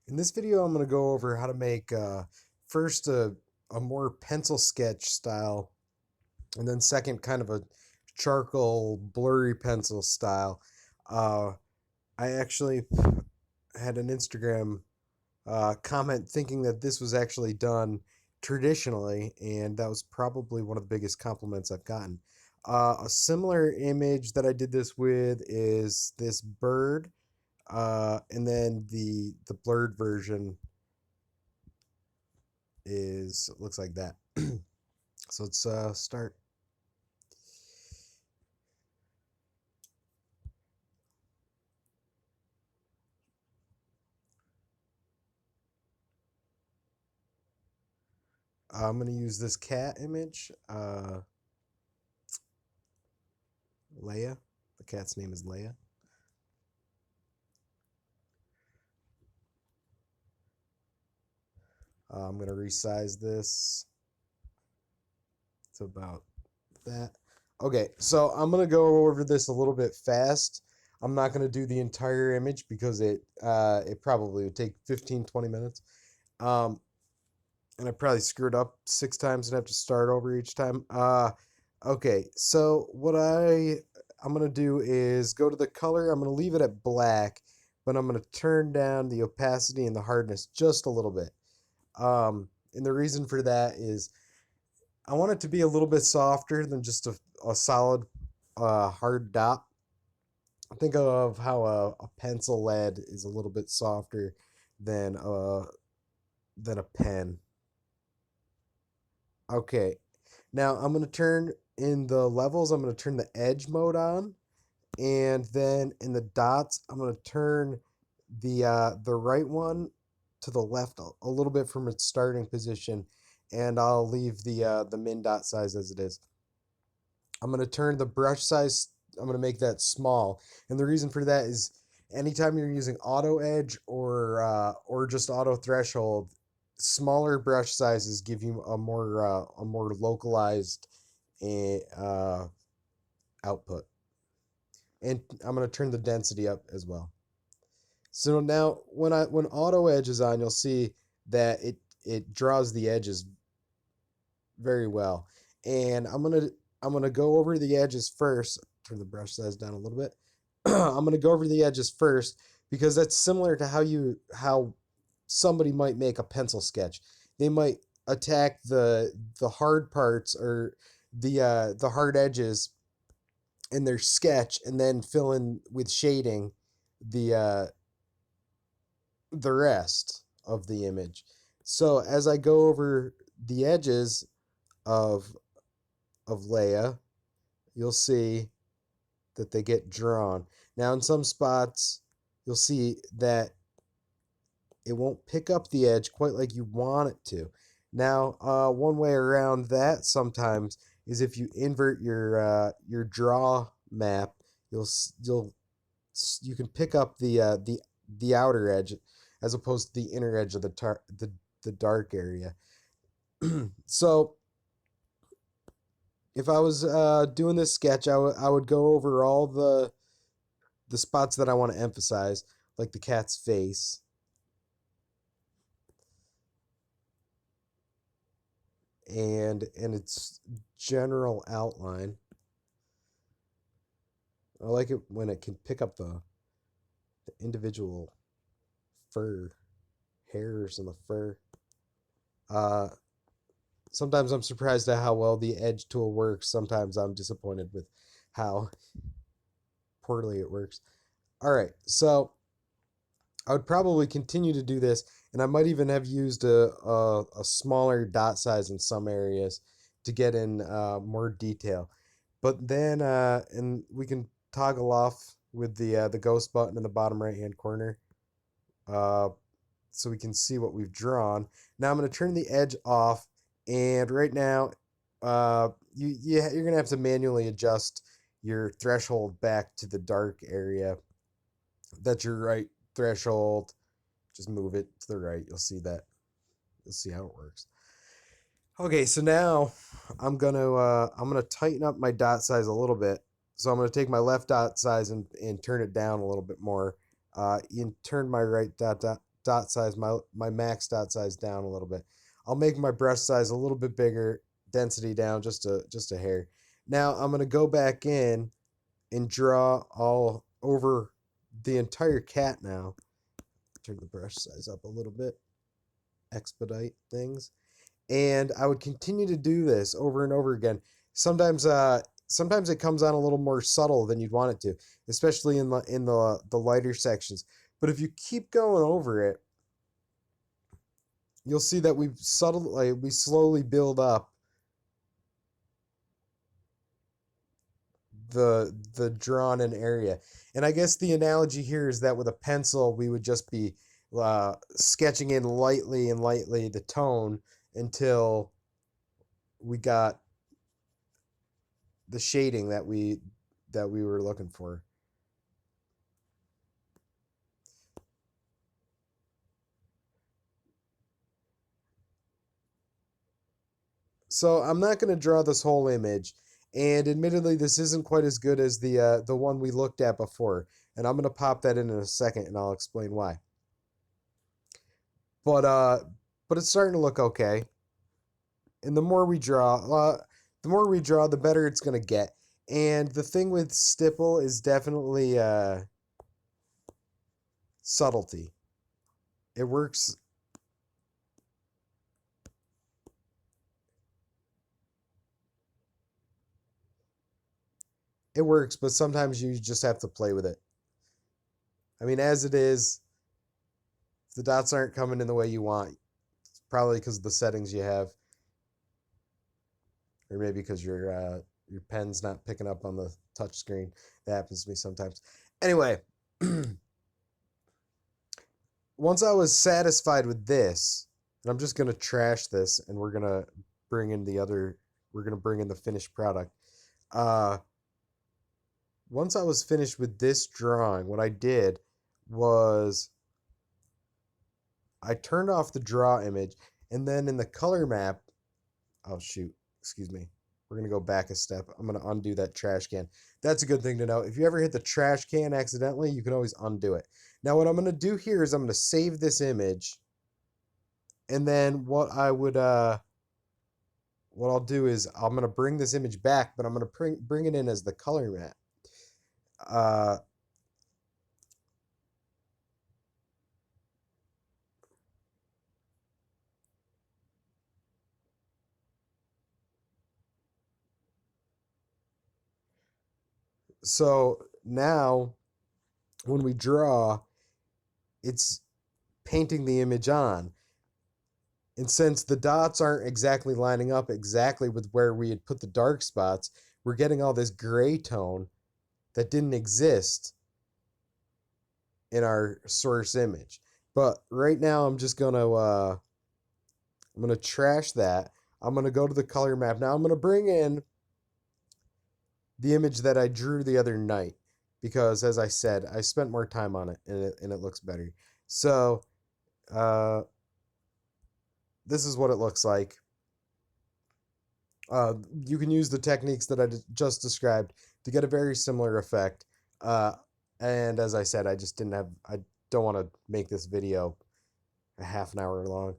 In this video, I'm going to go over how to make first a more pencil sketch style, and then second, kind of a charcoal blurry pencil style. Uh, I actually had an Instagram comment thinking that this was actually done traditionally, and that was probably one of the biggest compliments I've gotten. A similar image that I did this with is this bird, and then the blurred version is looks like that. So let's start. I'm going to use this cat image, Leia. The cat's name is Leia. I'm going to resize this to about that. Okay, so I'm going to go over this a little bit fast. I'm not going to do the entire image because it probably would take 15-20 minutes. Um, and I probably screwed up 6 times and have to start over each time. Okay, so what I'm gonna do is go to the color. I'm gonna leave it at black, but I'm gonna turn down the opacity and the hardness just a little bit. And the reason for that is I want it to be a little bit softer than just a solid hard dot. Think of how a pencil lead is a little bit softer than a pen. Okay, now I'm going to turn in the levels, I'm going to turn the edge mode on. And then in the dots, I'm going to turn the right one to the left a little bit from its starting position. And I'll leave the min dot size as it is. I'm going to turn the brush size, I'm going to make that small. And the reason for that is anytime you're using auto edge or just auto threshold, smaller brush sizes give you a more localized uh, output. And I'm going to turn the density up as well. So now when auto edge is on, you'll see that it draws the edges very well. And I'm gonna go over the edges first. Turn the brush size down a little bit. I'm gonna go over the edges first because that's similar to how somebody might make a pencil sketch. They might attack the hard parts or the hard edges in their sketch and then fill in with shading the uh, the rest of the image. So as I go over the edges of Leia, you'll see that they get drawn. Now in some spots, you'll see that it won't pick up the edge quite like you want it to. Now, one way around that sometimes is if you invert your draw map, you'll you can pick up the outer edge as opposed to the inner edge of the dark area. So if I was doing this sketch, I would go over all the spots that I want to emphasize, like the cat's face and its general outline. I like it when it can pick up the individual fur hairs in the fur. Uh, Sometimes I'm surprised at how well the edge tool works. Sometimes I'm disappointed with how poorly it works. All right, so I would probably continue to do this, and I might even have used a smaller dot size in some areas to get in more detail. But then, and we can toggle off with the ghost button in the bottom right hand corner, uh, so we can see what we've drawn. Now I'm going to turn the edge off, and right now, you're going to have to manually adjust your threshold back to the dark area. That's your right threshold. Just move it to the right. You'll see that. You'll see how it works. Okay, so now I'm gonna tighten up my dot size a little bit. So I'm gonna take my left dot size and turn it down a little bit more. And turn my right dot size, my max dot size down a little bit. I'll make my brush size a little bit bigger, density down just a hair. Now I'm gonna go back in and draw all over the entire cat now. Turn the brush size up a little bit, expedite things. And I would continue to do this over and over again. Sometimes it comes on a little more subtle than you'd want it to, especially in the lighter sections. But if you keep going over it, you'll see that we slowly build up the drawn in area. And I guess the analogy here is that with a pencil, we would just be sketching in lightly and lightly the tone until we got the shading that we were looking for. So I'm not going to draw this whole image, and admittedly, this isn't quite as good as the one we looked at before, and I'm going to pop that in a second, and I'll explain why. But but it's starting to look okay, and the more we draw, the better it's going to get. And the thing with Stipple is definitely subtlety. It works. It works, but sometimes you just have to play with it. I mean, as it is, if the dots aren't coming in the way you want, it's probably because of the settings you have, or maybe because your pen's not picking up on the touch screen. That happens to me sometimes. Anyway, once I was satisfied with this, and I'm just gonna trash this, and bring in the other. We're gonna bring in the finished product. Uh, Once I was finished with this drawing, what I did was I turned off the draw image, and then in the color map, oh shoot, excuse me. We're gonna go back a step. I'm gonna undo that trash can. That's a good thing to know. If you ever hit the trash can accidentally, you can always undo it. Now what I'm gonna do here is I'm gonna save this image, and then what I'll do is I'm gonna bring this image back, but I'm gonna bring it in as the color map. Uh, so now when we draw, it's painting the image on. And since the dots aren't exactly lining up exactly with where we had put the dark spots, we're getting all this gray tone that didn't exist in our source image. But right now I'm gonna trash that. I'm gonna go to the color map. Now I'm gonna bring in the image that I drew the other night because as I said, I spent more time on it and it looks better. So uh, this is what it looks like. You can use the techniques that I just described to get a very similar effect. Uh, and as I said, I don't want to make this video a half an hour long.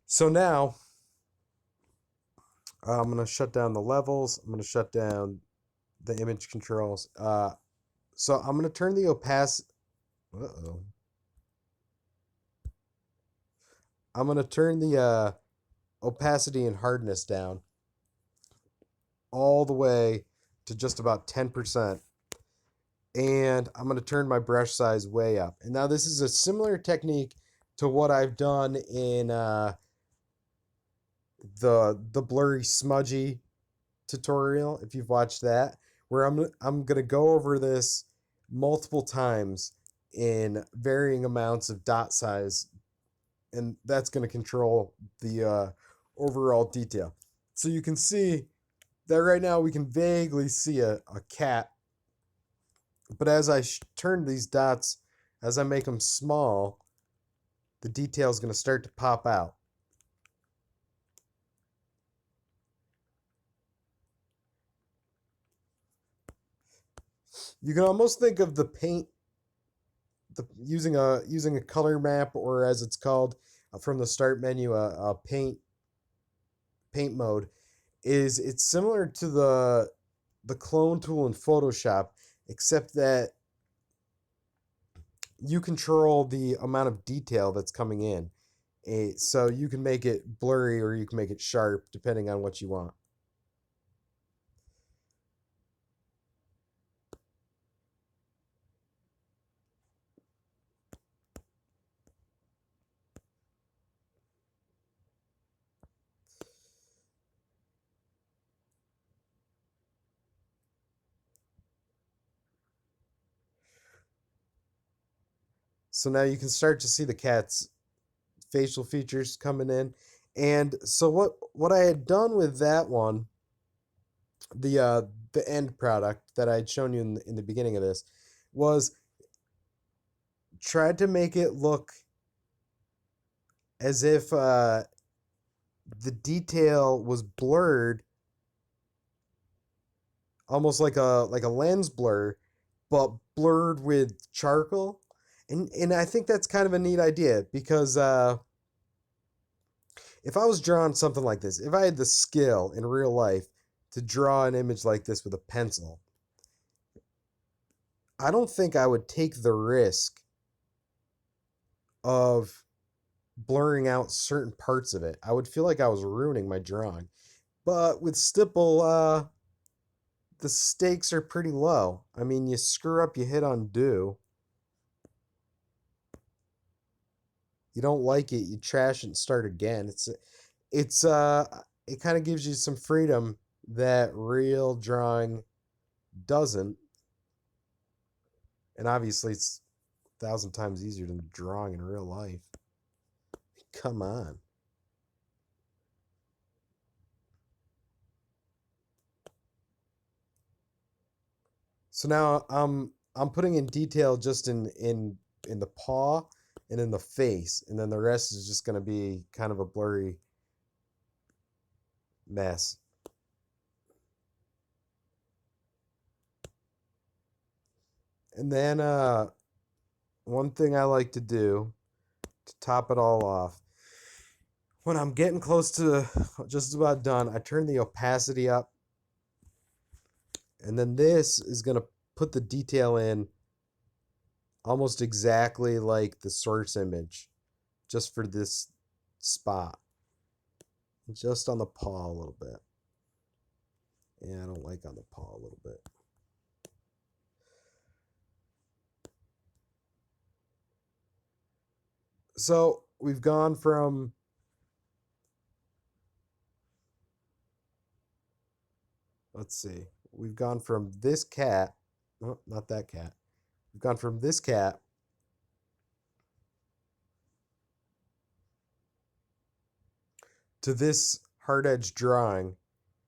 So now I'm going to shut down the levels. I'm going to shut down the image controls. So I'm going to turn the opacity. Uh-oh. I'm going to turn the opacity and hardness down all the way to just about 10%. And I'm going to turn my brush size way up. And now this is a similar technique to what I've done in the blurry smudgy tutorial, if you've watched that, where I'm going to go over this multiple times in varying amounts of dot size, and that's going to control the overall detail. So you can see that right now we can vaguely see a cat, but as I turn these dots, as I make them small, the detail is going to start to pop out. You can almost think of the paint using a color map, or as it's called from the start menu, a paint mode, is it's similar to the clone tool in Photoshop, except that you control the amount of detail that's coming in. So you can make it blurry or you can make it sharp depending on what you want. So now you can start to see the cat's facial features coming in. And so what I had done with that one, the end product that I had shown you in the beginning of this, was tried to make it look as if the detail was blurred, almost like a lens blur, but blurred with charcoal. And I think that's kind of a neat idea because if I was drawing something like this, if I had the skill in real life to draw an image like this with a pencil, I don't think I would take the risk of blurring out certain parts of it. I would feel like I was ruining my drawing. But with Stipple, the stakes are pretty low. I mean, you screw up, you hit undo. You don't like it, you trash it and start again. It's it kind of gives you some freedom that real drawing doesn't. And obviously it's 1,000 times easier than drawing in real life. Come on. So now I'm putting in detail just in the paw and in the face, and then the rest is just gonna be kind of a blurry mess. And then one thing I like to do to top it all off, when I'm getting close to just about done, I turn the opacity up, and then this is gonna put the detail in almost exactly like the source image, just for this spot, just on the paw a little bit. Yeah, I don't like on the paw a little bit. So we've gone from, let's see, we've gone from this cat, no, not that cat. We've gone from this cat to this hard edge drawing,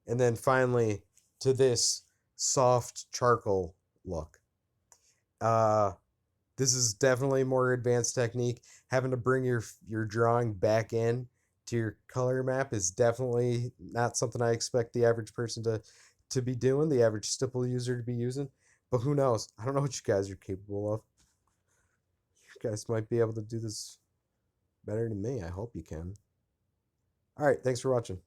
and then finally to this soft charcoal look. Uh, this is definitely a more advanced technique. Having to bring your drawing back in to your color map is definitely not something I expect the average person to be doing, the average Stipple user to be using. But who knows? I don't know what you guys are capable of. You guys might be able to do this better than me. I hope you can. All right, thanks for watching.